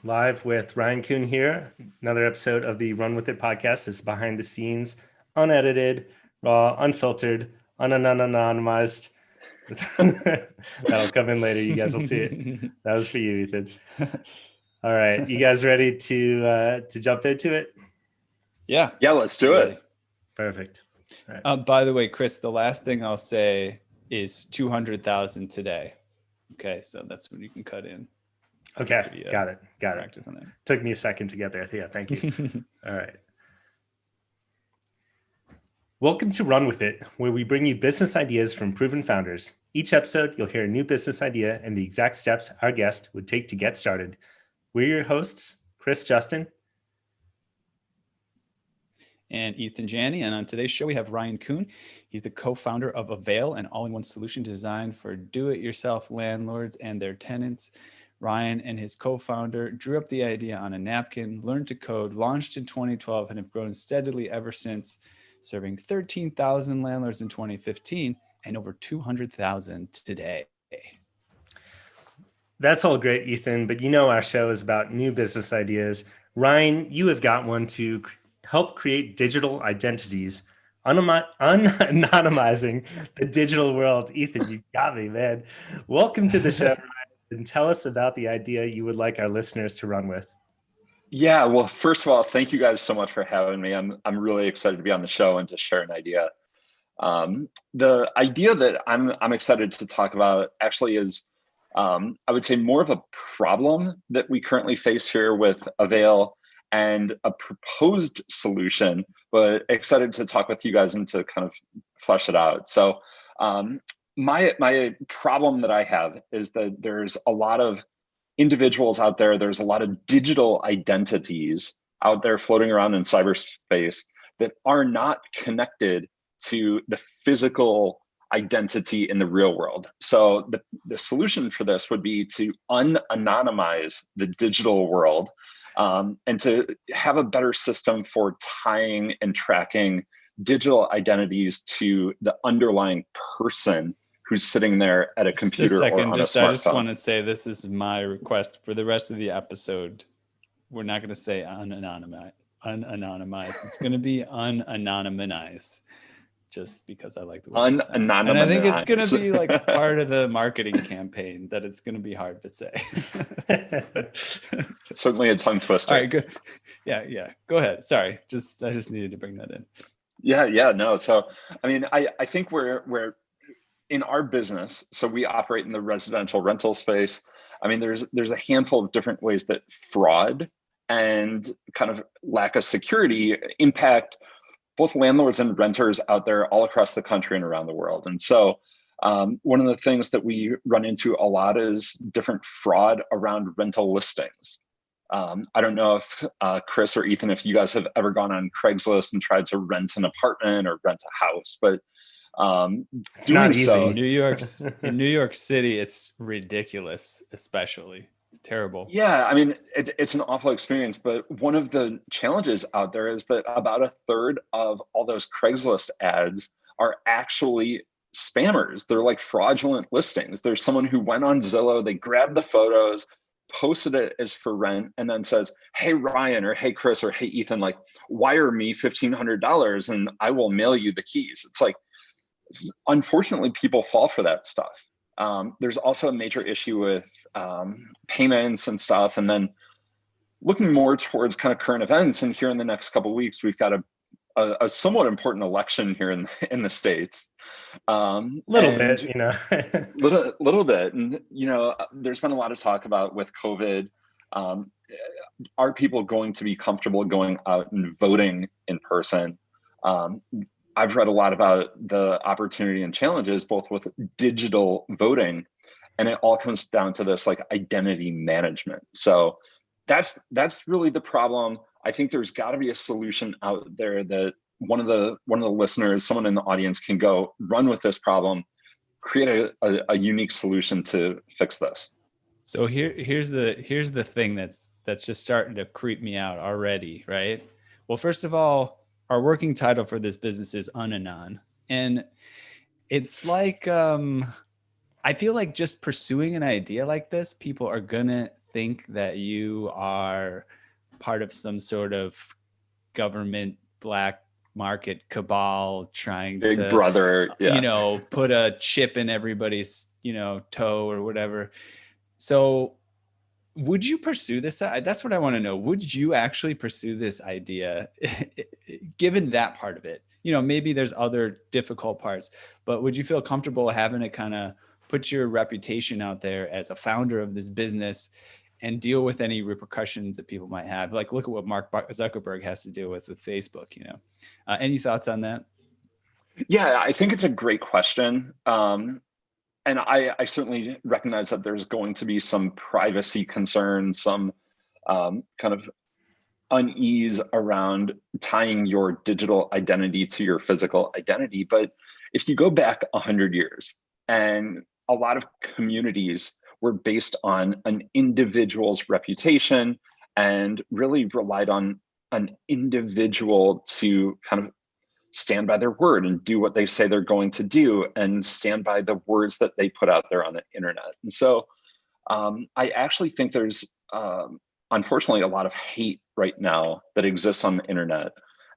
live with Ryan Kuhn here. Another episode of the Run With It podcast. This is behind the scenes, unedited, raw, unfiltered, unanonymized. That'll come in later. You guys will see it. That was for you, Ethan. All right, you guys ready to jump into it? Yeah, let's do it. Perfect. All right. By the way, Chris, the last thing I'll say is 200,000 today. Okay, so that's what you can cut in. Okay, got it. Practice on that. Took me a second to get there. Yeah, thank you. All right. Welcome to Run With It, where we bring you business ideas from proven founders. Each episode, you'll hear a new business idea and the exact steps our guest would take to get started. We're your hosts, Chris, Justin, and Ethan Janney. And on today's show, we have Ryan Kuhn. He's the co-founder of Avail, an all-in-one solution designed for do-it-yourself landlords and their tenants. Ryan and his co-founder drew up the idea on a napkin, learned to code, launched in 2012, and have grown steadily ever since, serving 13,000 landlords in 2015 and over 200,000 today. That's all great, Ethan, but you know our show is about new business ideas. Ryan, you have got one to help create digital identities, anonymizing the digital world. Ethan, you got me, man. Welcome to the show, Ryan, and tell us about the idea you would like our listeners to run with. Yeah, well, first of all, thank you guys so much for having me. I'm really excited to be on the show and to share an idea. The idea that I'm excited to talk about actually is, I would say, more of a problem that we currently face here with Avail and a proposed solution, but excited to talk with you guys and to kind of flesh it out. So my problem that I have is that there's a lot of individuals out there, there's a lot of digital identities out there floating around in cyberspace that are not connected to the physical identity in the real world. So the solution for this would be to unanonymize the digital world, and to have a better system for tying and tracking digital identities to the underlying person who's sitting there at a computer or on a smartphone. I just want to say this is my request for the rest of the episode. We're not going to say unanonymized. It's going to be unanonymized, just because I like the way it sounds. And I think it's going to be like part of the marketing campaign that it's going to be hard to say. Certainly a tongue twister. All right, good. Yeah. Go ahead. Sorry, I just needed to bring that in. Yeah. No. So, I mean, I think we're in our business. So we operate in the residential rental space. I mean, there's a handful of different ways that fraud and kind of lack of security impact both landlords and renters out there all across the country and around the world. And so one of the things that we run into a lot is different fraud around rental listings. I don't know if Chris or Ethan, if you guys have ever gone on Craigslist and tried to rent an apartment or rent a house, but it's not easy. So, in New York City, it's ridiculous, especially. Terrible. Yeah, I mean, it's an awful experience, but one of the challenges out there is that about a third of all those Craigslist ads are actually spammers. They're like fraudulent listings. There's someone who went on Zillow, they grabbed the photos, posted it as for rent, and then says, hey, Ryan, or hey, Chris, or hey, Ethan, like, wire me $1,500 and I will mail you the keys. It's like, unfortunately, people fall for that stuff. There's also a major issue with payments and stuff. And then looking more towards kind of current events, and here in the next couple of weeks, we've got a somewhat important election here in the States. Little bit. Little bit. And, there's been a lot of talk about with COVID, are people going to be comfortable going out and voting in person? I've read a lot about the opportunity and challenges, both with digital voting, and it all comes down to this like identity management. So that's really the problem. I think there's got to be a solution out there that one of the listeners, someone in the audience, can go run with this problem, create a unique solution to fix this. So here's the thing that's just starting to creep me out already, right? Well, first of all, our working title for this business is Unanon. And it's like, I feel like just pursuing an idea like this, people are going to think that you are part of some sort of government black market cabal trying Big to, brother. Yeah. put a chip in everybody's, toe or whatever. So would you pursue this? That's what I want to know. Would you actually pursue this idea given that part of it? Maybe there's other difficult parts, but would you feel comfortable having to kind of put your reputation out there as a founder of this business and deal with any repercussions that people might have? Like, look at what Mark Zuckerberg has to deal with Facebook. Any thoughts on that? Yeah, I think it's a great question. And I certainly recognize that there's going to be some privacy concerns, some kind of unease around tying your digital identity to your physical identity. But if you go back 100 years, and a lot of communities were based on an individual's reputation and really relied on an individual to kind of stand by their word and do what they say they're going to do and stand by the words that they put out there on the internet. And so I actually think there's unfortunately a lot of hate right now that exists on the internet.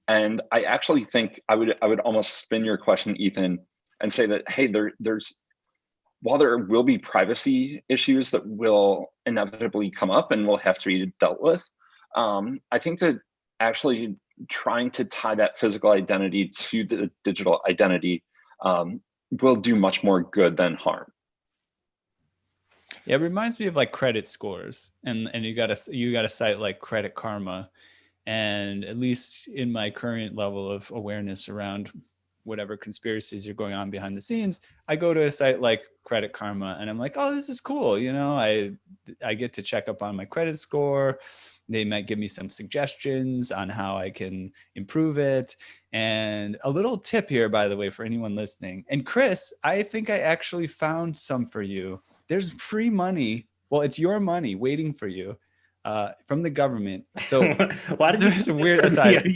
And I actually think I would almost spin your question, Ethan, and say that, hey, there's while there will be privacy issues that will inevitably come up and will have to be dealt with, I think that actually trying to tie that physical identity to the digital identity will do much more good than harm. Yeah, it reminds me of like credit scores, and you got a site like Credit Karma, and at least in my current level of awareness around whatever conspiracies are going on behind the scenes, I go to a site like Credit Karma and I'm like, oh, this is cool. I get to check up on my credit score. They might give me some suggestions on how I can improve it. And a little tip here, by the way, for anyone listening. And Chris, I think I actually found some for you. There's free money. Well, it's your money waiting for you from the government. So why did you there's a weird aside.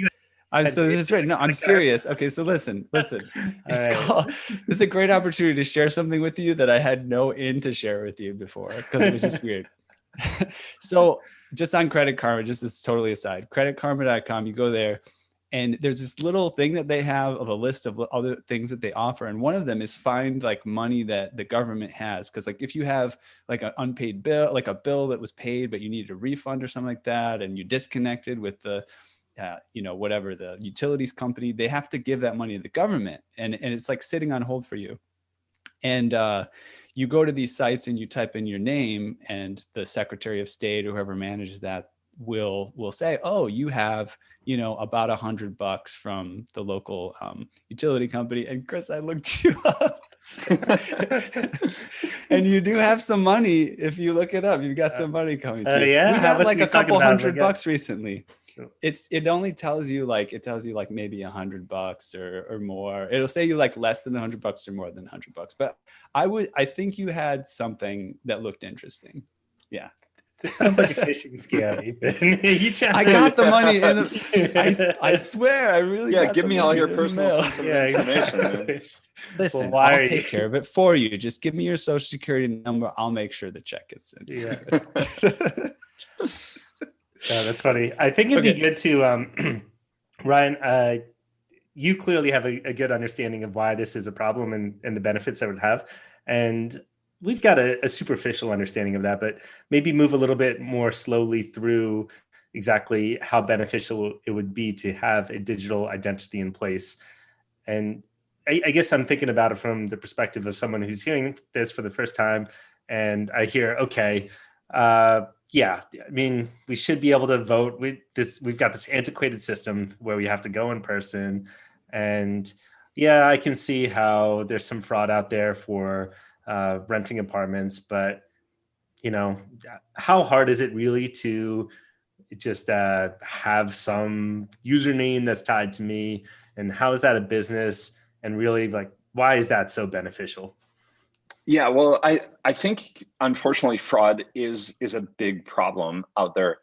This is right. No, I'm serious. Okay, so listen. It's a great opportunity to share something with you that I had no in to share with you before because it was just weird. So just on Credit Karma, just as totally aside, creditkarma.com, you go there and there's this little thing that they have of a list of other things that they offer. And one of them is find like money that the government has. Cause like if you have like an unpaid bill, like a bill that was paid, but you needed a refund or something like that, and you disconnected with the, whatever the utilities company, they have to give that money to the government. And it's like sitting on hold for you. And you go to these sites and you type in your name, and the Secretary of State or whoever manages that will say, oh, you have, about $100 from the local utility company. And Chris, I looked you up. And you do have some money. If you look it up, you've got some money coming to you. Yeah, we got like a couple $100 recently. It only tells you like maybe $100 or more. It'll say you like less than $100 or more than $100. But I think you had something that looked interesting. Yeah. This sounds like a phishing scam, Ethan. I got the money I swear I really got give the me money all your in the personal mail. sensitive information, man. Listen, Well, I'll take care of it for you. Just give me your social security number. I'll make sure the check gets in. Yeah. Yeah, that's funny. I think it'd be good to, Ryan, you clearly have a good understanding of why this is a problem and the benefits it would have. And we've got a superficial understanding of that, but maybe move a little bit more slowly through exactly how beneficial it would be to have a digital identity in place. And I guess I'm thinking about it from the perspective of someone who's hearing this for the first time. And I hear, okay, yeah, I mean, we should be able to vote. We've got this antiquated system where we have to go in person. And yeah, I can see how there's some fraud out there for renting apartments, but how hard is it really to just have some username that's tied to me? And how is that a business? And really, like, why is that so beneficial? Yeah, well, I think unfortunately fraud is a big problem out there,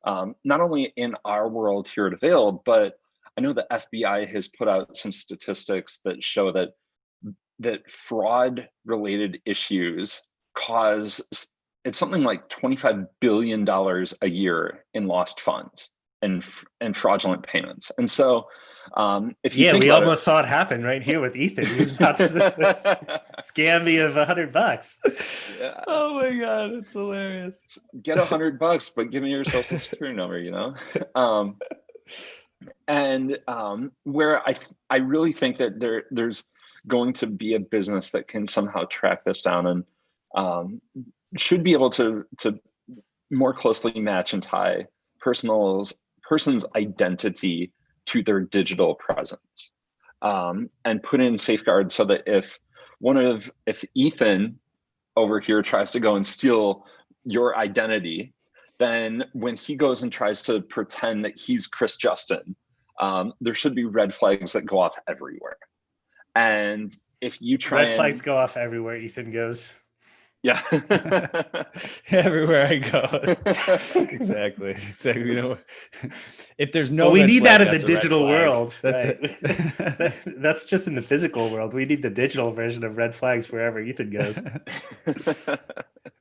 not only in our world here at Avail, but I know the FBI has put out some statistics that show that fraud related issues cause it's something like $25 billion a year in lost funds and fraudulent payments. And so if you think we about almost saw it happen right here with Ethan. He was about to scam me of $100. Yeah. Oh my God, it's hilarious. Get $100, but give me your social security number, and where I really think that there's going to be a business that can somehow track this down and should be able to more closely match and tie person's identity to their digital presence, and put in safeguards so that if Ethan over here tries to go and steal your identity, then when he goes and tries to pretend that he's Chris Justin, there should be red flags that go off everywhere. And if you try red flags go off everywhere Ethan goes. Yeah. Everywhere I go. Exactly. If there's no, we need flag, that in the digital world. That's right. That's just in the physical world. We need the digital version of red flags wherever Ethan goes.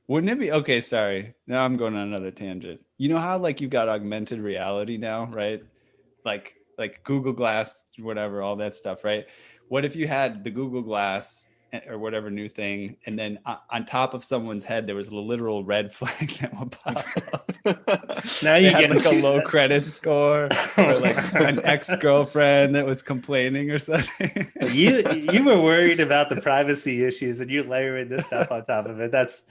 Wouldn't it be okay? Sorry, now I'm going on another tangent. You know how you've got augmented reality now, right? Like Google Glass, whatever, all that stuff, right? What if you had the Google Glass or whatever new thing, and then on top of someone's head there was a literal red flag that would pop up? Now you had get a low credit score, or an ex-girlfriend that was complaining or something. You were worried about the privacy issues, and you layering this stuff on top of it. That's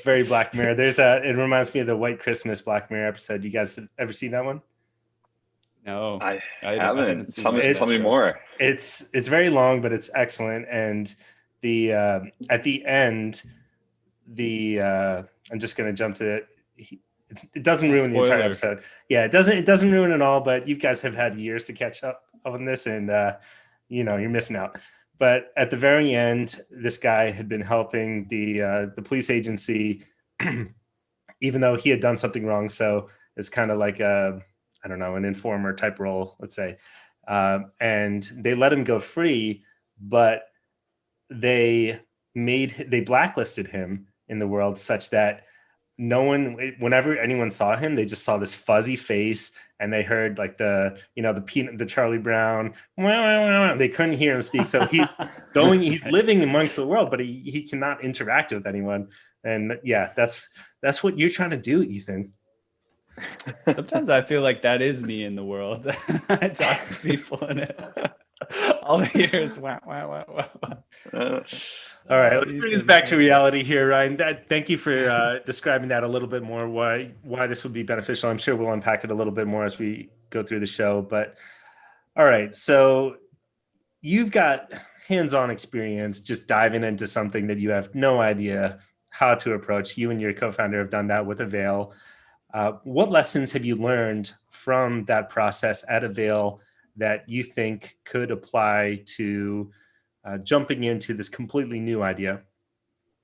very Black Mirror. It reminds me of the White Christmas Black Mirror episode. You guys ever seen that one? No, I haven't. Tell me more. It's very long, but it's excellent. And the at the end, I'm just going to jump to it. It doesn't ruin the entire episode. Yeah, it doesn't ruin it all. But you guys have had years to catch up on this, and you're missing out. But at the very end, this guy had been helping the police agency, even though he had done something wrong. So it's kind of like an informer type role, let's say. And they let him go free, but they blacklisted him in the world such that whenever anyone saw him, they just saw this fuzzy face, and they heard the Charlie Brown, they couldn't hear him speak. So he's living amongst the world, but he cannot interact with anyone. And yeah, that's what you're trying to do, Ethan. Sometimes I feel like that is me in the world. I talk to people in it. All the years. Wow. All right, let's bring this back to reality here, Ryan. Thank you for describing that a little bit more, why this would be beneficial. I'm sure we'll unpack it a little bit more as we go through the show. But all right, so you've got hands-on experience just diving into something that you have no idea how to approach. You and your co-founder have done that with Avail. What lessons have you learned from that process at Avail that you think could apply to jumping into this completely new idea?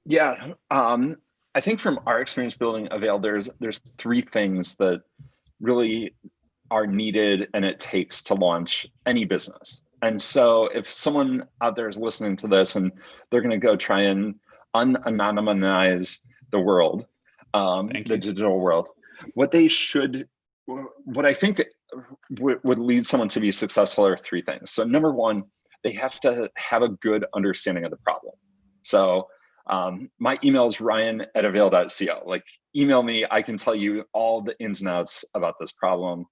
Yeah, I think from our experience building Avail, there's three things that really are needed and it takes to launch any business. And so if someone out there is listening to this and they're going to go try and unanonymize the world, the digital world, what I think would lead someone to be successful are three things. So number one, they have to have a good understanding of the problem. So my email is ryan@avail.co. Email me, I can tell you all the ins and outs about this problem.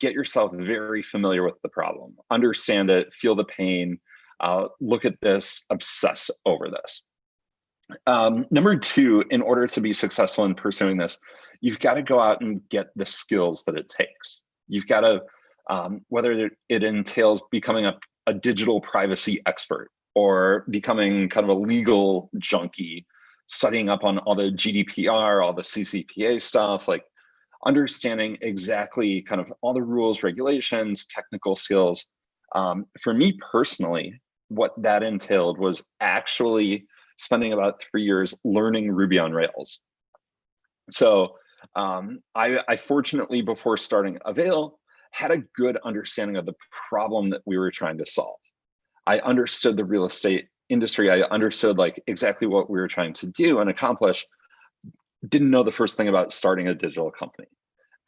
Get yourself very familiar with the problem, understand it, feel the pain, look at this, obsess over this. Number two, in order to be successful in pursuing this, you've got to go out and get the skills that it takes. You've got to, whether it entails becoming a digital privacy expert or becoming kind of a legal junkie, studying up on all the GDPR, all the CCPA stuff, understanding exactly kind of all the rules, regulations, technical skills. For me personally, what that entailed was actually spending about 3 years learning Ruby on Rails. So I fortunately, before starting Avail, had a good understanding of the problem that we were trying to solve. I understood the real estate industry. I understood exactly what we were trying to do and accomplish. didn't know the first thing about starting a digital company.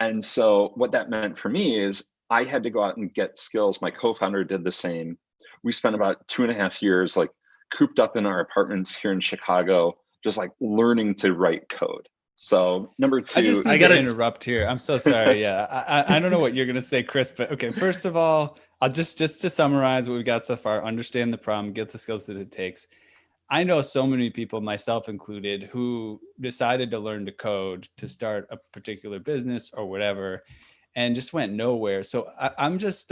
And so what that meant for me is I had to go out and get skills. My co-founder did the same. We spent about 2.5 years like cooped up in our apartments here in Chicago, just like learning to write code. So number two, I just need to interrupt here. I'm so sorry. Yeah, I don't know what you're gonna say, Chris, but okay. First of all, I'll just to summarize what we got so far. Understand the problem, get the skills that it takes. I know so many people, myself included, who decided to learn to code to start a particular business or whatever, and just went nowhere. So I'm just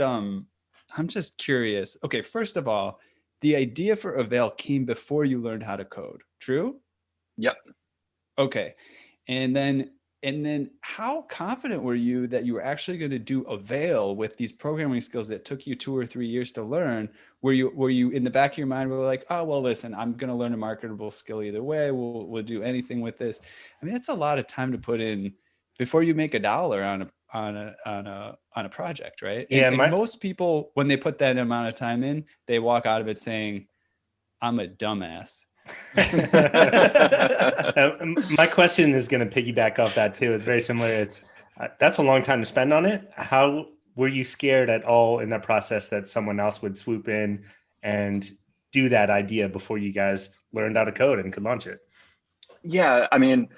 curious. Okay, first of all, the idea for Avail came before you learned how to code. True? Yep. Okay. And then how confident were you that you were actually going to do Avail with these programming skills that took you 2 or 3 years to learn? Were you in the back of your mind were like, oh, well, listen, I'm going to learn a marketable skill either way. We'll do anything with this. I mean, that's a lot of time to put in before you make $1 on a project, right? Yeah, and most people, when they put that amount of time in, they walk out of it saying, I'm a dumbass. My question is going to piggyback off that too. It's very similar. It's that's a long time to spend on it. How were you scared at all in that process that someone else would swoop in and do that idea before you guys learned how to code and could launch it? Yeah, I mean,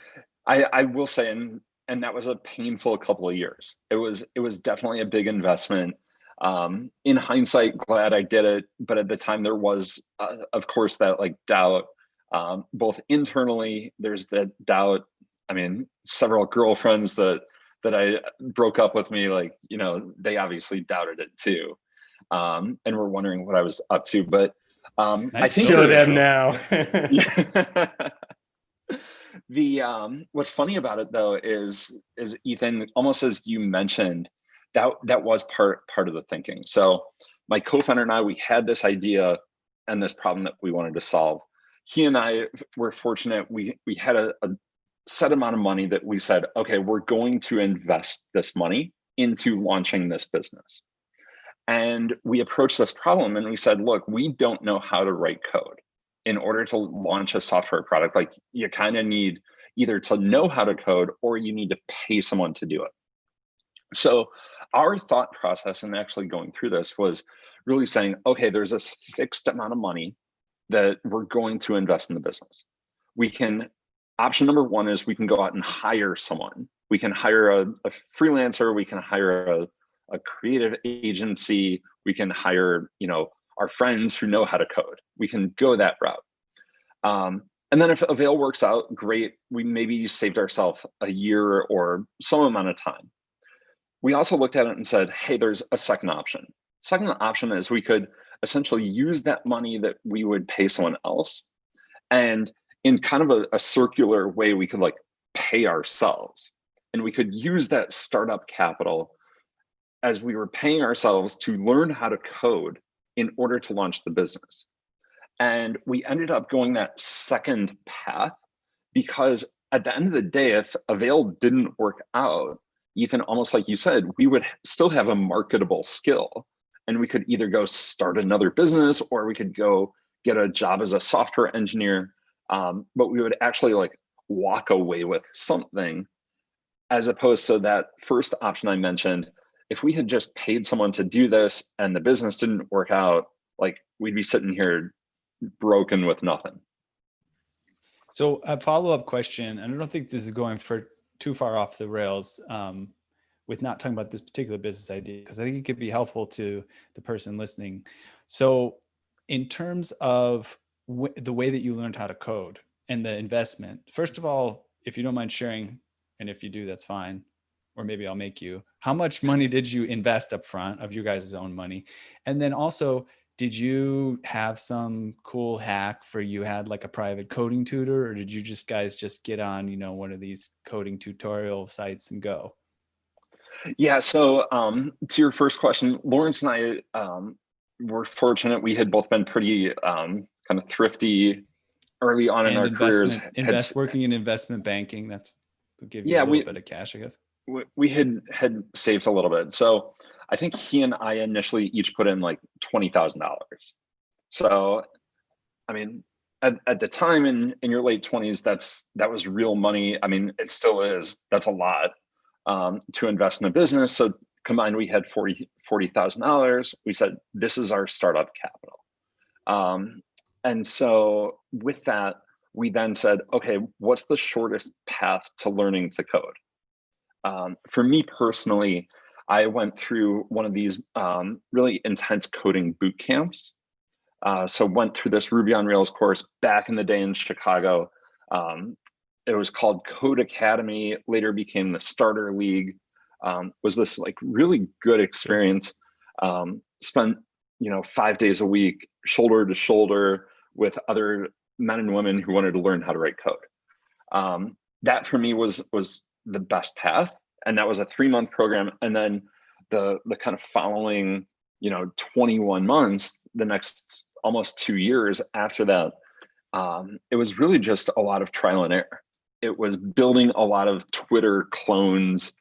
I will say, and that was a painful couple of years. It was definitely a big investment. In hindsight, glad I did it, but at the time there was, of course, that like doubt. Both internally, there's that doubt. I mean, several girlfriends that I broke up with me, like, you know, they obviously doubted it too, and were wondering what I was up to. But Nice I think Show them now. the what's funny about it though is Ethan, almost as you mentioned, that was part of the thinking. So my co-founder and I, we had this idea and this problem that we wanted to solve. He and I were fortunate. We had a set amount of money that we said, okay, we're going to invest this money into launching this business. And we approached this problem and we said, look, we don't know how to write code. In order to launch a software product, like you kind of need either to know how to code or you need to pay someone to do it. So our thought process in actually going through this was really saying, okay, there's this fixed amount of money that we're going to invest in the business. We can, option number one is we can go out and hire someone. We can hire a freelancer, we can hire a creative agency, we can hire, you know, our friends who know how to code. We can go that route. And then if Avail works out, great. We maybe saved ourselves a year or some amount of time. We also looked at it and said, hey, there's a second option. Second option is we could essentially use that money that we would pay someone else. And in kind of a circular way, we could like pay ourselves. And we could use that startup capital as we were paying ourselves to learn how to code in order to launch the business. And we ended up going that second path because at the end of the day, if Avail didn't work out, Ethan, almost like you said, we would still have a marketable skill and we could either go start another business or we could go get a job as a software engineer. But we would actually like walk away with something as opposed to that first option I mentioned. If we had just paid someone to do this and the business didn't work out, like we'd be sitting here broken with nothing. So a follow-up question, and I don't think this is going for too far off the rails with not talking about this particular business idea, because I think it could be helpful to the person listening. So in terms of the way that you learned how to code and the investment, first of all, if you don't mind sharing, and if you do, that's fine, or maybe I'll make you, how much money did you invest up front of you guys' own money? And then also, did you have some cool hack for you had like a private coding tutor, or did you guys just get on, you know, one of these coding tutorial sites and go? Yeah, so to your first question, Lawrence and I were fortunate. We had both been pretty kind of thrifty early on in our careers. Working in investment banking, that's would give you a little bit of cash, I guess. We had saved a little bit. So I think he and I initially each put in like $20,000. So, I mean, at the time in your late 20s, that was real money. I mean, it still is. That's a lot to invest in a business. So combined, we had $40,000. We said, this is our startup capital. And so with that, we then said, okay, what's the shortest path to learning to code? For me personally, I went through one of these really intense coding boot camps. So went through this Ruby on Rails course back in the day in Chicago. It was called Code Academy, later became the Starter League. Was this like really good experience. Spent 5 days a week, shoulder to shoulder with other men and women who wanted to learn how to write code. That for me was the best path. And that was a 3-month program. And then the kind of following 21 months, the next almost 2 years after that, it was really just a lot of trial and error. It was building a lot of Twitter clones,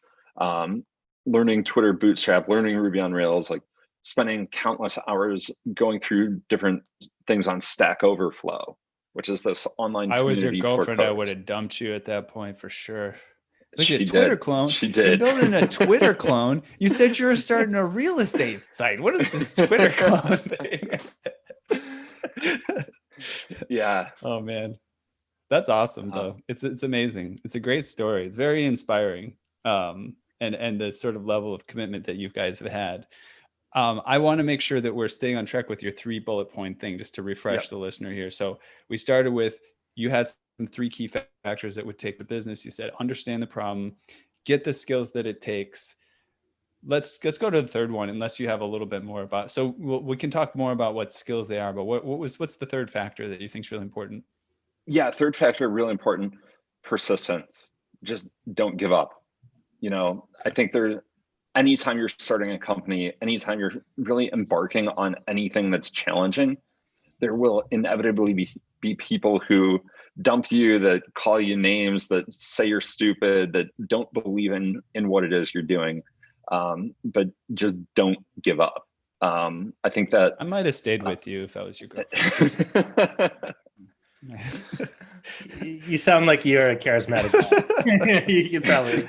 learning Twitter Bootstrap, learning Ruby on Rails, like spending countless hours going through different things on Stack Overflow, which is this online I was your community girlfriend, for I code. would have dumped you at that point for sure. Look She at Twitter did. clone. She You're did. building a Twitter clone. You said you were starting a real estate site. What is this Twitter clone thing? Yeah. Oh man, that's awesome though. It's amazing. It's a great story. It's very inspiring. And the sort of level of commitment that you guys have had. I want to make sure that we're staying on track with your 3 bullet point thing, just to refresh the listener here. So we started with, you had some 3 key factors that would take the business. You said, understand the problem, get the skills that it takes. Let's go to the third one, unless you have a little bit more about, so we can talk more about what skills they are, but what's the third factor that you think is really important? Yeah. Third factor, really important, persistence. Just don't give up. I think anytime you're starting a company, anytime you're really embarking on anything that's challenging, there will inevitably be people who dump you, that call you names, that say you're stupid, that don't believe in what it is you're doing. But just don't give up. I think that I might have stayed with you if I was your girlfriend. You sound like you're a charismatic guy. You probably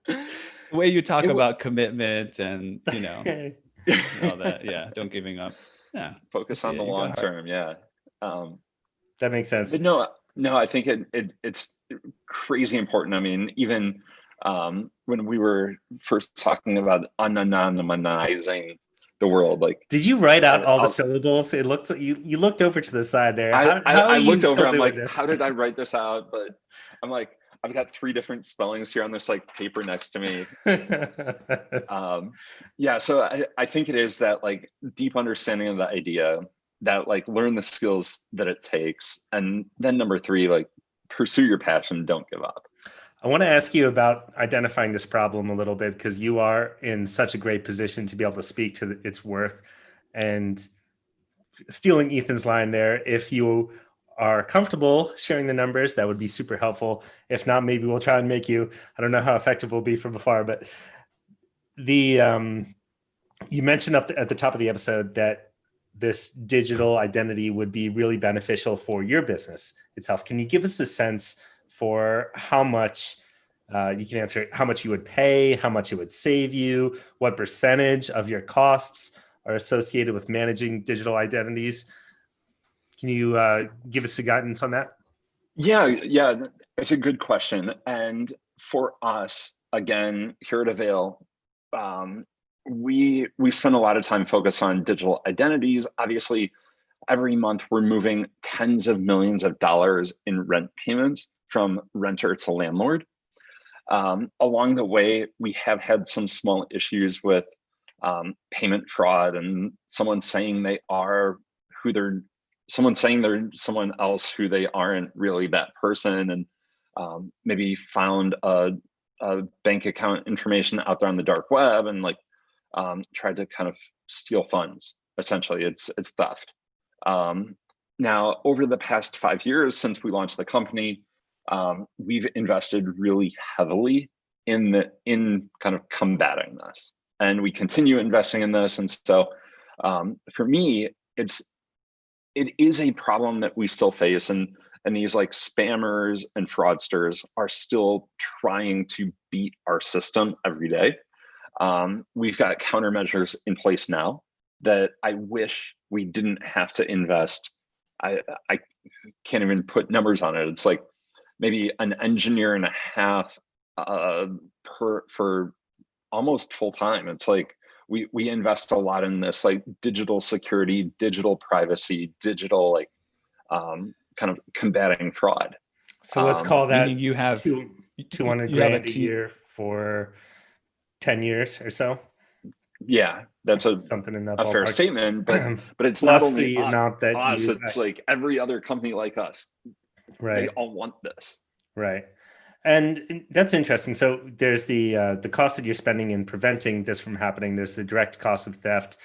the way you talk about commitment and all that. Yeah, don't giving up. Yeah, focus on the long term. Yeah, that makes sense. But no, I think it's crazy important. I mean, even when we were first talking about anonymizing the world, like, did you write out all the syllables? It looks like you looked over to the side there. I looked over. I'm like, how did I write this out? But I'm like, I've got 3 different spellings here on this like paper next to me. Yeah, so I think it is that like deep understanding of the idea, that like learn the skills that it takes, and then number 3, like pursue your passion, don't give up. I want to ask you about identifying this problem a little bit, because you are in such a great position to be able to speak to its worth. And stealing Ethan's line there, if you are comfortable sharing the numbers, that would be super helpful. If not, maybe we'll try and make you, I don't know how effective we'll be from afar, but you mentioned at the top of the episode that this digital identity would be really beneficial for your business itself. Can you give us a sense for how much, you can answer how much you would pay, how much it would save you, what percentage of your costs are associated with managing digital identities? Can you give us a guidance on that? Yeah, it's a good question. And for us, again, here at Avail, we spend a lot of time focused on digital identities. Obviously, every month we're moving tens of millions of dollars in rent payments from renter to landlord. Along the way, we have had some small issues with payment fraud, and someone saying they're someone else who they aren't really that person, and maybe found a bank account information out there on the dark web and like tried to kind of steal funds. Essentially, it's theft. Now, over the past 5 years since we launched the company, we've invested really heavily in kind of combating this, and we continue investing in this. And so, for me, it's it is a problem that we still face, and these like spammers and fraudsters are still trying to beat our system every day. We've got countermeasures in place now that I wish we didn't have to invest. I can't even put numbers on it. It's like maybe an engineer and a half for almost full time. It's like we invest a lot in this, like digital security, digital privacy, digital like kind of combating fraud. So let's call that Meaning you have 200 grand a year for 10 years or so. Yeah, that's something in that a fair ballpark. statement, but it's not Plus only the amount that us, you it's like every other company like us. right. They all want this. Right. And that's interesting. So there's the cost that you're spending in preventing this from happening. There's the direct cost of theft.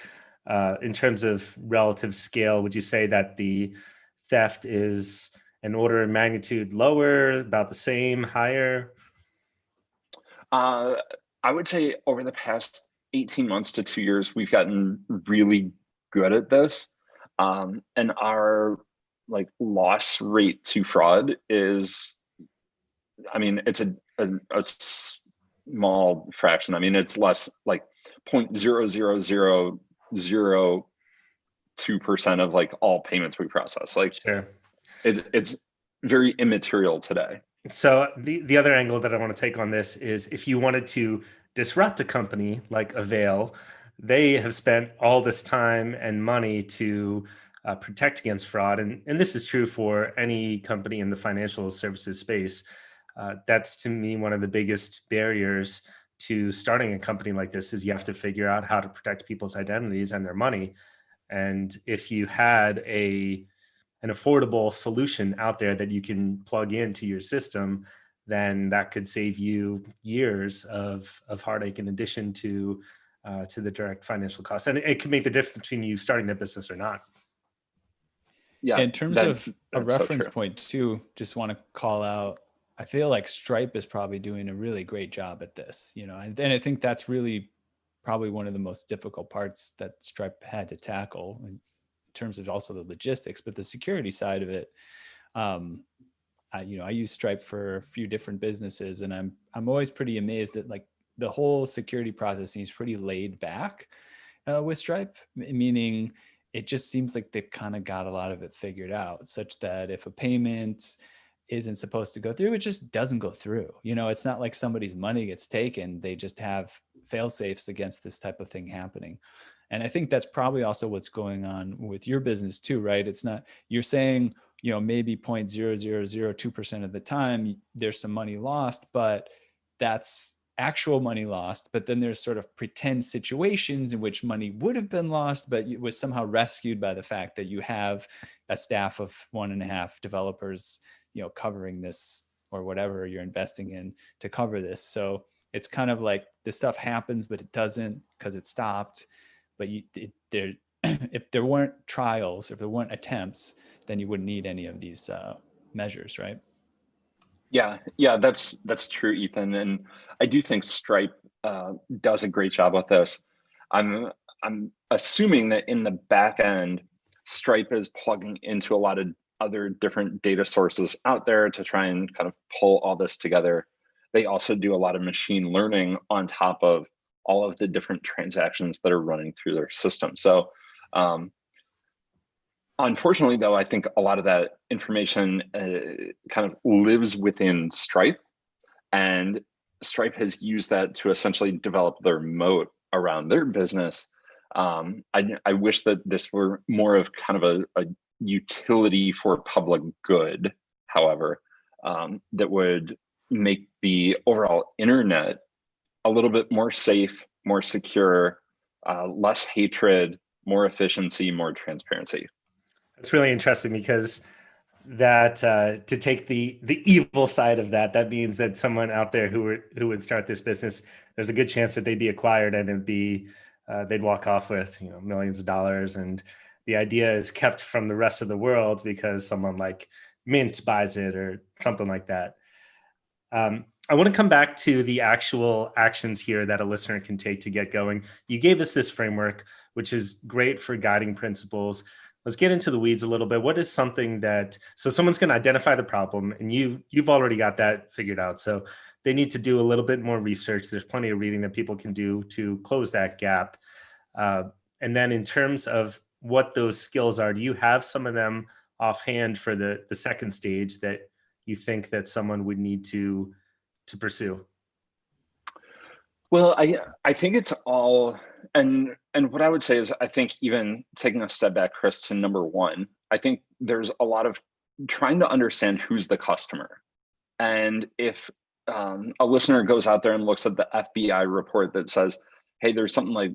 In terms of relative scale, would you say that the theft is an order of magnitude lower, about the same, higher? I would say over the past 18 months to 2 years, we've gotten really good at this. And our like loss rate to fraud is, I mean, it's a small fraction. I mean, it's less like 0.00002% of like all payments we process. Like Sure. It's very immaterial today. So the other angle that I want to take on this is if you wanted to disrupt a company like Avail, they have spent all this time and money to protect against fraud. And this is true for any company in the financial services space. That's to me one of the biggest barriers to starting a company like this is you have to figure out how to protect people's identities and their money. And if you had an affordable solution out there that you can plug into your system, then that could save you years of heartache in addition to the direct financial costs. And it could make the difference between you starting the business or not. Yeah. In terms of a reference point too, just want to call out, I feel like Stripe is probably doing a really great job at this, you know, and I think that's really probably one of the most difficult parts that Stripe had to tackle in terms of also the logistics, but the security side of it. I use Stripe for a few different businesses, and I'm always pretty amazed at like the whole security process seems pretty laid back with Stripe, meaning it just seems like they've kind of got a lot of it figured out, such that if a payment isn't supposed to go through, it just doesn't go through. You know, it's not like somebody's money gets taken. They just have fail safes against this type of thing happening. And I think that's probably also what's going on with your business too, right? It's not, you're saying, you know, maybe 0.0002% of the time there's some money lost, but that's actual money lost. But then there's sort of pretend situations in which money would have been lost, but it was somehow rescued by the fact that you have a staff of 1.5 developers, you know, covering this or whatever you're investing in to cover this. So it's kind of like this stuff happens, but it doesn't because it stopped. But if there weren't trials, if there weren't attempts, then you wouldn't need any of these measures, right? Yeah, that's true, Ethan. And I do think Stripe does a great job with this. I'm assuming that in the back end, Stripe is plugging into a lot of other different data sources out there to try and kind of pull all this together. They also do a lot of machine learning on top of all of the different transactions that are running through their system. So unfortunately, though, I think a lot of that information kind of lives within Stripe, and Stripe has used that to essentially develop their moat around their business. I wish that this were more of kind of a utility for public good, however, that would make the overall internet a little bit more safe, more secure, less hatred, more efficiency, more transparency. It's really interesting because that to take the evil side of that means that someone out there who would start this business, there's a good chance that they'd be acquired and it'd be they'd walk off with, you know, millions of dollars, and the idea is kept from the rest of the world because someone like Mint buys it or something like that. I want to come back to the actual actions here that a listener can take to get going. You gave us this framework, which is great for guiding principles. let's get into the weeds a little bit. What is something that, so someone's going to identify the problem, and you've already got that figured out. So they need to do a little bit more research. There's plenty of reading that people can do to close that gap. And then in terms of what those skills are, do you have some of them offhand for the second stage that you think that someone would need to pursue? Well, I think it's all, and what I would say is, I think even taking a step back, Chris, to number one, I think there's a lot of trying to understand who's the customer. And if a listener goes out there and looks at the FBI report that says, hey, there's something like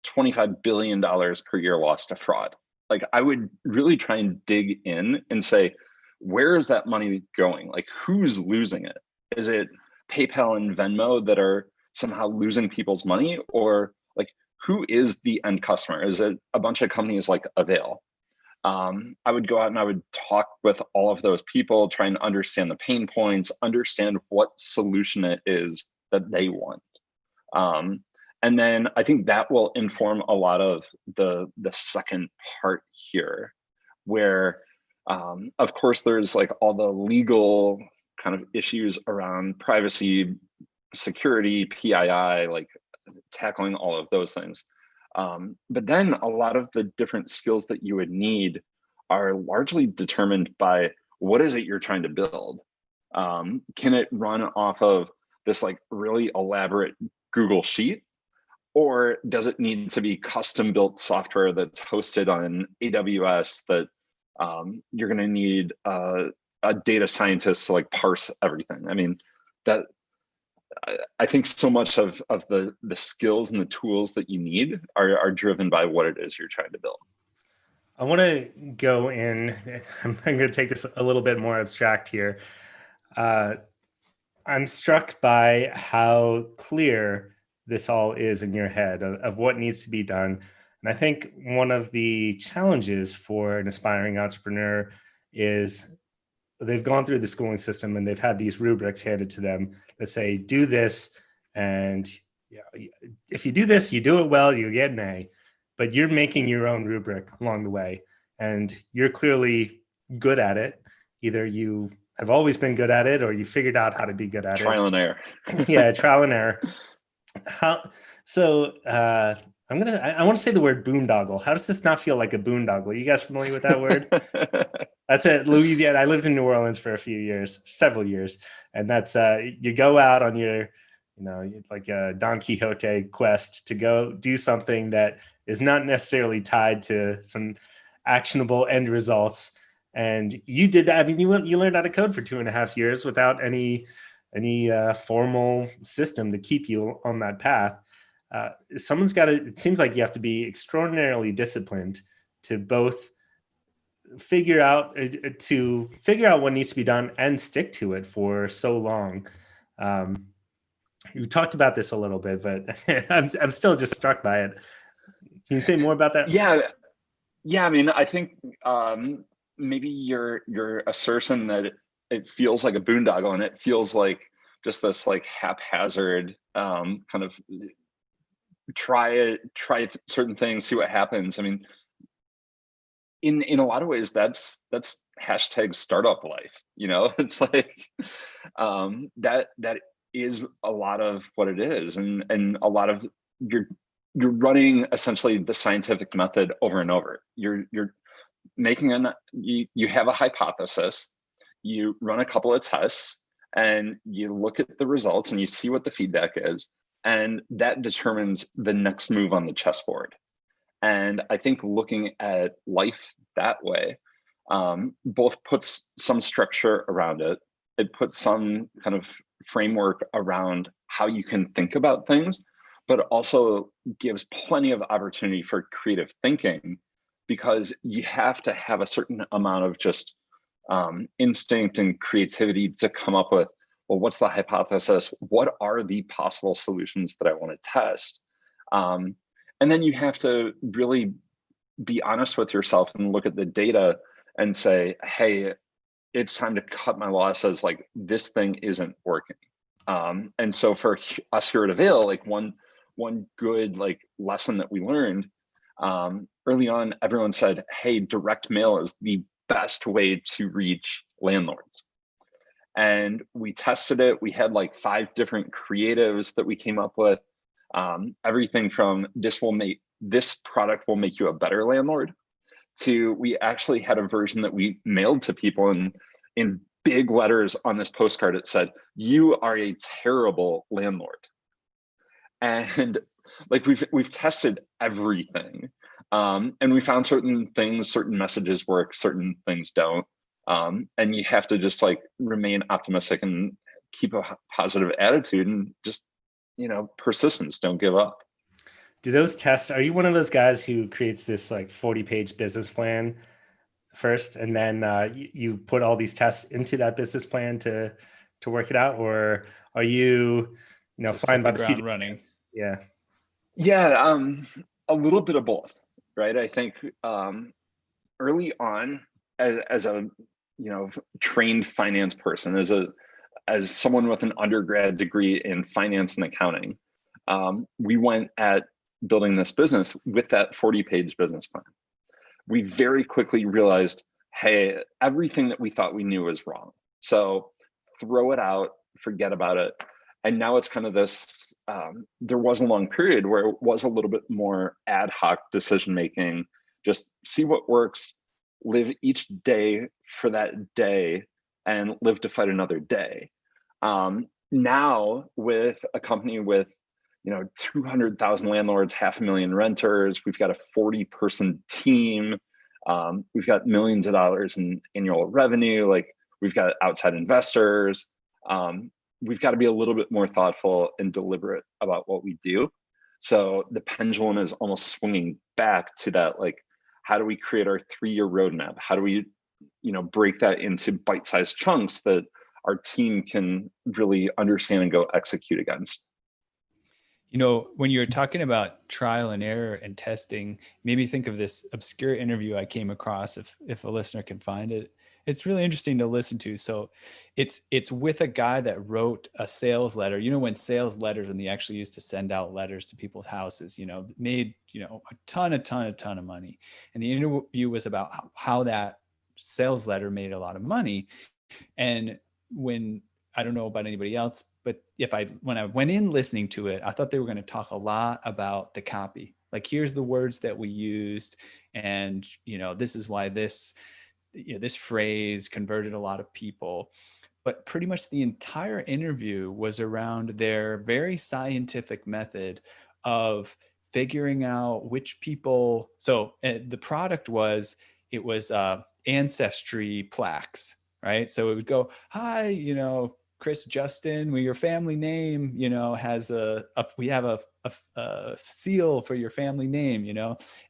$25 billion per year lost to fraud, like I would really try and dig in and say, where is that money going? Like, who's losing it? Is it PayPal and Venmo that are somehow losing people's money? Or like, who is the end customer? Is it a bunch of companies like Avail? I would go out and I would talk with all of those people, try and understand the pain points, understand what solution it is that they want. And then I think that will inform a lot of the second part here, where of course there's like all the legal kind of issues around privacy, security, PII, like tackling all of those things. But then a lot of the different skills that you would need are largely determined by what is it you're trying to build. Can it run off of this like really elaborate Google Sheet? Or does it need to be custom built software that's hosted on AWS that you're going to need a data scientist to like parse everything? I mean, that I think so much of the skills and the tools that you need are driven by what it is you're trying to build. I want to go in, I'm going to take this a little bit more abstract here. I'm struck by how clear this all is in your head of what needs to be done. And I think one of the challenges for an aspiring entrepreneur is they've gone through the schooling system and they've had these rubrics handed to them that say, do this. And if you do this, you do it well, you get an A, but you're making your own rubric along the way. And you're clearly good at it. Either you have always been good at it or you figured out how to be good at Trial and error. Yeah, trial and error. I want to say the word boondoggle. How does this not feel like a boondoggle? Are you guys familiar with that word? That's it. Louisiana. I lived in New Orleans for several years. And that's, you go out on your, like a Don Quixote quest to go do something that is not necessarily tied to some actionable end results. And you did that. I mean, you learned how to code for 2.5 years without any formal system to keep you on that path. Someone's got to, it seems like you have to be extraordinarily disciplined to both figure out what needs to be done and stick to it for so long. You talked about this a little bit, but I'm still just struck by it. Can you say more about that? Yeah. I mean, I think maybe your assertion that it feels like a boondoggle and it feels like just this like haphazard kind of try certain things, see what happens. I mean, in a lot of ways, that's hashtag startup life. It's like that is a lot of what it is, and a lot of you're running essentially the scientific method over and over. You're making you have a hypothesis, you run a couple of tests, and you look at the results and you see what the feedback is, and that determines the next move on the chessboard. And I think looking at life that way both puts some structure around it. It puts some kind of framework around how you can think about things, but also gives plenty of opportunity for creative thinking, because you have to have a certain amount of just instinct and creativity to come up with, well, what's the hypothesis? What are the possible solutions that I want to test? And then you have to really be honest with yourself and look at the data and say, hey, it's time to cut my losses. Like, this thing isn't working. And so for us here at Avail, like one good like lesson that we learned Early on, everyone said, hey, direct mail is the best way to reach landlords. And we tested it. We had like 5 different creatives that we came up with. Everything from this product will make you a better landlord, to we actually had a version that we mailed to people, and in big letters on this postcard it said, you are a terrible landlord. And like we've tested everything, and we found certain messages work, certain things don't, and you have to just like remain optimistic and keep a positive attitude, and just persistence, don't give up. Do those tests, are you one of those guys who creates this like 40-page business plan first, and then you put all these tests into that business plan to work it out? Or are you just flying by the ground seat running? Yeah, a little bit of both, right? I think early on, as a trained finance person, as someone with an undergrad degree in finance and accounting, we went at building this business with that 40-page business plan. We very quickly realized, hey, everything that we thought we knew was wrong. So throw it out, forget about it. And now it's kind of this, there was a long period where it was a little bit more ad hoc decision making, just see what works, live each day for that day, and live to fight another day. Now with a company with 200,000 landlords, 500,000 renters, we've got a 40-person team, we've got millions of dollars in annual revenue, like we've got outside investors. We've got to be a little bit more thoughtful and deliberate about what we do. So the pendulum is almost swinging back to that, like, how do we create our 3-year roadmap? How do we, break that into bite-sized chunks that our team can really understand and go execute against? When you're talking about trial and error and testing, made me think of this obscure interview I came across. If a listener can find it, it's really interesting to listen to. So it's with a guy that wrote a sales letter. When sales letters, when they actually used to send out letters to people's houses, made, a ton of money. And the interview was about how that sales letter made a lot of money. And when, I don't know about anybody else, but when I went in listening to it, I thought they were going to talk a lot about the copy. Like, here's the words that we used, and this is why this phrase converted a lot of people. But pretty much the entire interview was around their very scientific method of figuring out which people. So the product was ancestry plaques, right? So it would go, hi, Chris Justin, your family name, has we have a seal for your family name,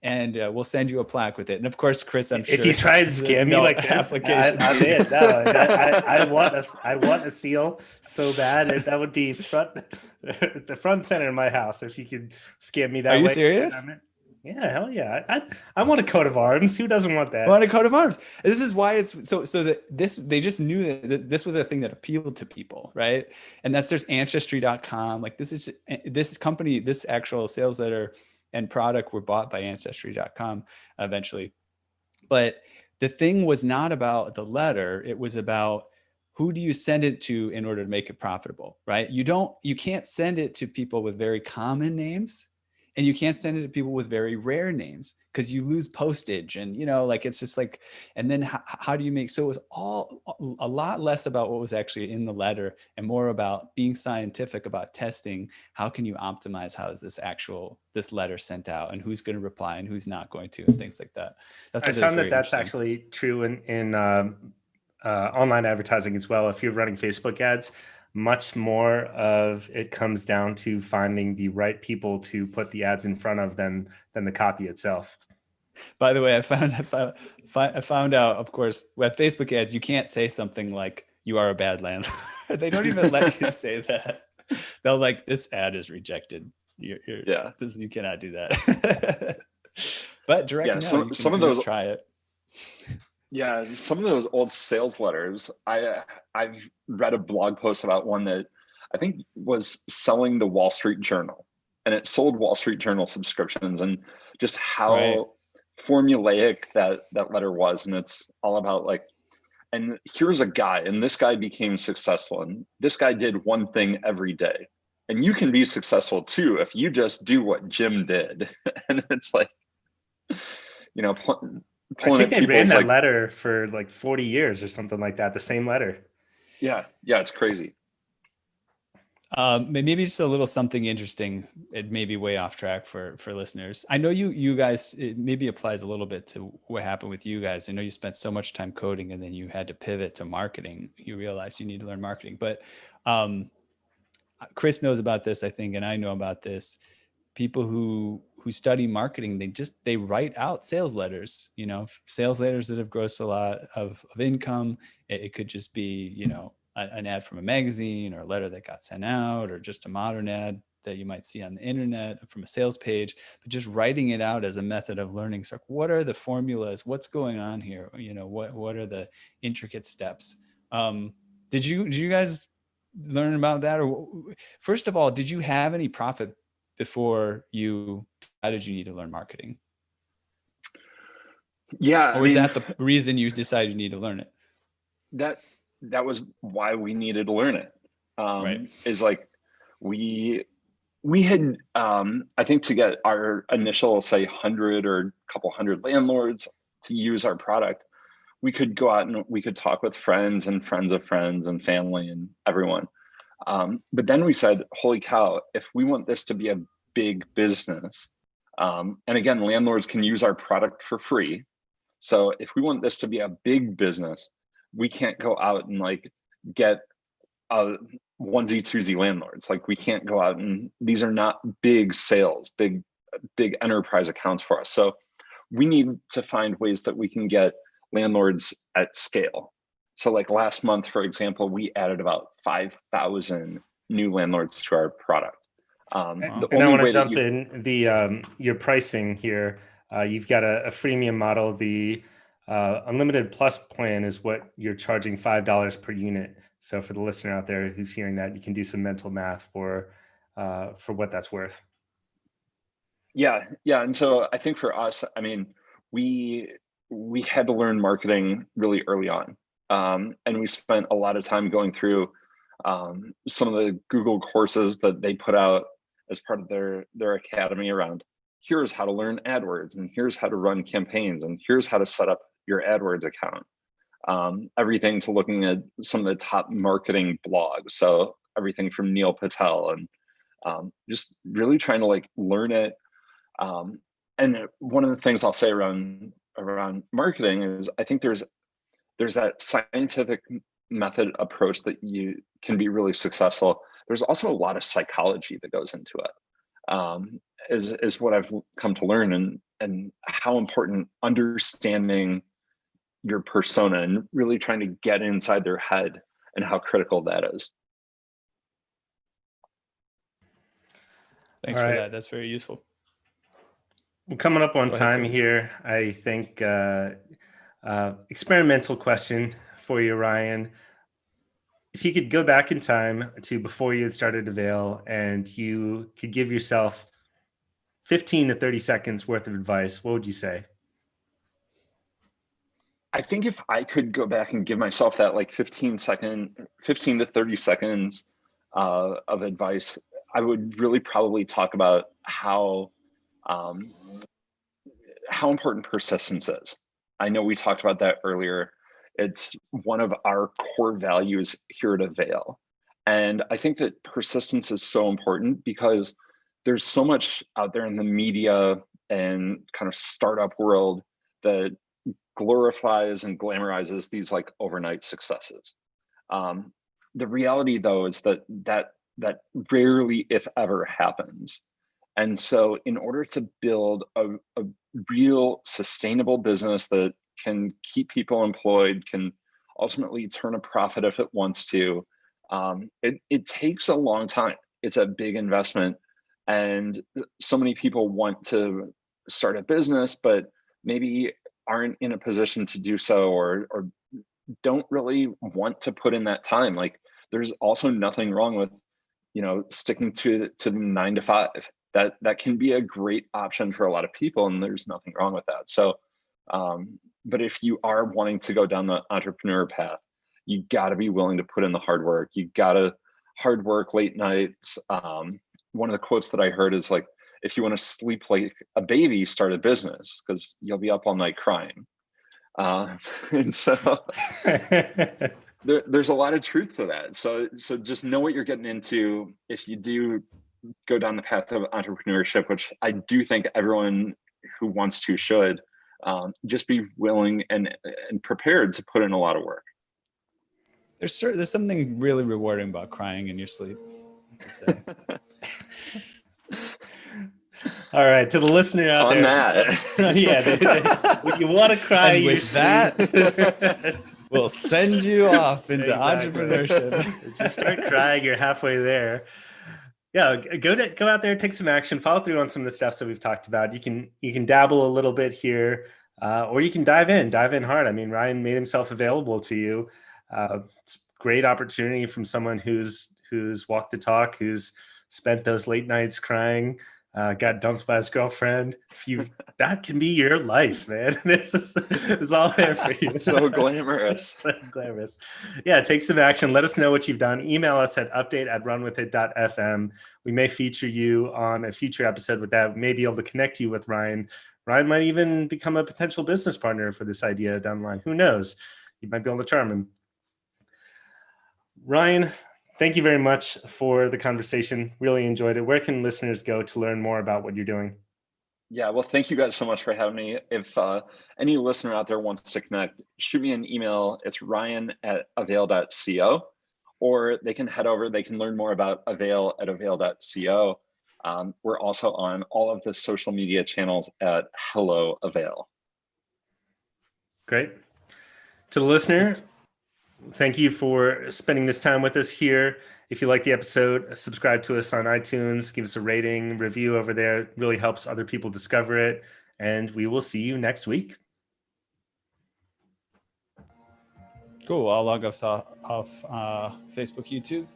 and we'll send you a plaque with it. And of course, Chris, I'm sure if you try to scam me like this, application. I'm in. No, I want a seal so bad. That would be the front center in my house if you could scam me that way. Are you serious? Yeah, hell yeah. I want a coat of arms. Who doesn't want that? I want a coat of arms. This is why it's so that they just knew that this was a thing that appealed to people, right? And there's ancestry.com. Like, this company, this actual sales letter and product were bought by ancestry.com eventually. But the thing was not about the letter. It was about, who do you send it to in order to make it profitable, right? You can't send it to people with very common names. And you can't send it to people with very rare names, because you lose postage, and it's just like, and then how do you make, so it was all a lot less about what was actually in the letter and more about being scientific about testing. How can you optimize, how is this letter sent out, and who's going to reply and who's not going to, and things like that. I found that's actually true in online advertising as well. If you're running Facebook ads, much more of it comes down to finding the right people to put the ads in front of than the copy itself. By the way, I found out, of course, with Facebook ads, you can't say something like, you are a bad landlord. They don't even let you say that. They'll like, this ad is rejected. You cannot do that. But direct mail, some of those, try it. Yeah, some of those old sales letters, I've read a blog post about one that I think was selling the Wall Street Journal. and it sold Wall Street Journal subscriptions, and just how Right. formulaic that letter was. And it's all about like, and here's a guy, and this guy became successful, and this guy did one thing every day. And you can be successful too if you just do what Jim did. And it's like, you know, I pulling think at they ran people's that like, letter for like 40 years or something like that, the same letter. yeah, it's crazy. Maybe just a little something interesting. It may be way off track for listeners. I know you guys, it maybe applies a little bit to what happened with you guys. I know you spent so much time coding and then you had to pivot to marketing. You realized you need to learn marketing, but Chris knows about this, I think, and I know about this. People who study marketing, they write out sales letters, sales letters that have grossed a lot of income. It could just be, an ad from a magazine or a letter that got sent out, or just a modern ad that you might see on the internet from a sales page, but just writing it out as a method of learning. So what are the formulas? What's going on here? What are the intricate steps? Did you guys learn about that? Or first of all, did you have any profit before you decided you need to learn marketing? Yeah. Or was that the reason you decided you need to learn it? That was why we needed to learn it. Right. Is like, we had, I think, to get our initial, say, 100 or a couple hundred landlords to use our product, we could go out and we could talk with friends and friends of friends and family and everyone. But then we said, holy cow, if we want this to be a big business, and again, landlords can use our product for free. So if we want this to be a big business, we can't go out and like get a onesie twosie landlords. Like, we can't go out, and these are not big sales, big enterprise accounts for us. So we need to find ways that we can get landlords at scale. So like last month, for example, we added about 5,000 new landlords to our product. And I want to jump in your pricing here. You've got a freemium model. The Unlimited Plus plan is what you're charging $5 per unit. So for the listener out there who's hearing that, you can do some mental math for what that's worth. Yeah. And so I think for us, I mean, we had to learn marketing really early on, and we spent a lot of time going through some of the Google courses that they put out as part of their academy around, here's how to learn AdWords, and here's how to run campaigns, and here's how to set up your AdWords account. Everything to looking at some of the top marketing blogs. So everything from Neil Patel, and just really trying to like learn it. And one of the things I'll say around marketing is, I think there's that scientific method approach that you can be really successful. There's also a lot of psychology that goes into it. Is what I've come to learn, and how important understanding your persona and really trying to get inside their head, and how critical that is. Thanks for that. That's very useful. We're coming up on time here. I think experimental question for you, Ryan. If you could go back in time to before you had started Avail, and you could give yourself 15 to 30 seconds worth of advice, what would you say? I think if I could go back and give myself that like 15 to 30 seconds of advice, I would really probably talk about how important persistence is. I know we talked about that earlier. It's one of our core values here at Avail. And I think that persistence is so important because there's so much out there in the media and kind of startup world that glorifies and glamorizes these like overnight successes. The reality though is that rarely, if ever, happens. And so in order to build a real sustainable business that can keep people employed, can ultimately turn a profit if it wants to, it takes a long time. It's a big investment. And so many people want to start a business, but maybe aren't in a position to do so, or don't really want to put in that time. Like, there's also nothing wrong with, sticking to the 9 to 5. that can be a great option for a lot of people, and there's nothing wrong with that. So, but if you are wanting to go down the entrepreneur path, you got to be willing to put in the hard work. You got to hard work late nights. One of the quotes that I heard is like, if you want to sleep like a baby, start a business, because you'll be up all night crying. And so there's a lot of truth to that. So just know what you're getting into. If you do go down the path of entrepreneurship, which I do think everyone who wants to should, just be willing and prepared to put in a lot of work. There's something really rewarding about crying in your sleep, to say. All right, to the listener out On there, that. yeah, when you want to cry, And with that, we'll send you off into entrepreneurship. Just start crying. You're halfway there. Yeah, go out there, take some action, follow through on some of the steps that we've talked about. You can dabble a little bit here, or you can dive in hard. I mean, Ryan made himself available to you. It's a great opportunity from someone who's walked the talk, who's spent those late nights crying, got dumped by his girlfriend. That can be your life, man. This is all there for you. So glamorous. So glamorous. Yeah, take some action. Let us know what you've done. Email us at update@runwithit.fm. We may feature you on a future episode with that. We may be able to connect you with Ryan. Ryan might even become a potential business partner for this idea down the line. Who knows? You might be able to charm him. Ryan, thank you very much for the conversation. Really enjoyed it. Where can listeners go to learn more about what you're doing? Yeah, well, thank you guys so much for having me. If any listener out there wants to connect, shoot me an email. It's ryan@avail.co, or they can head over. They can learn more about Avail at avail.co. We're also on all of the social media channels at Hello Avail. Great. To the listener, thank you for spending this time with us here. If you like the episode, subscribe to us on iTunes, give us a rating, review over there. It really helps other people discover it. And we will see you next week. Cool. I'll log us off Facebook, YouTube.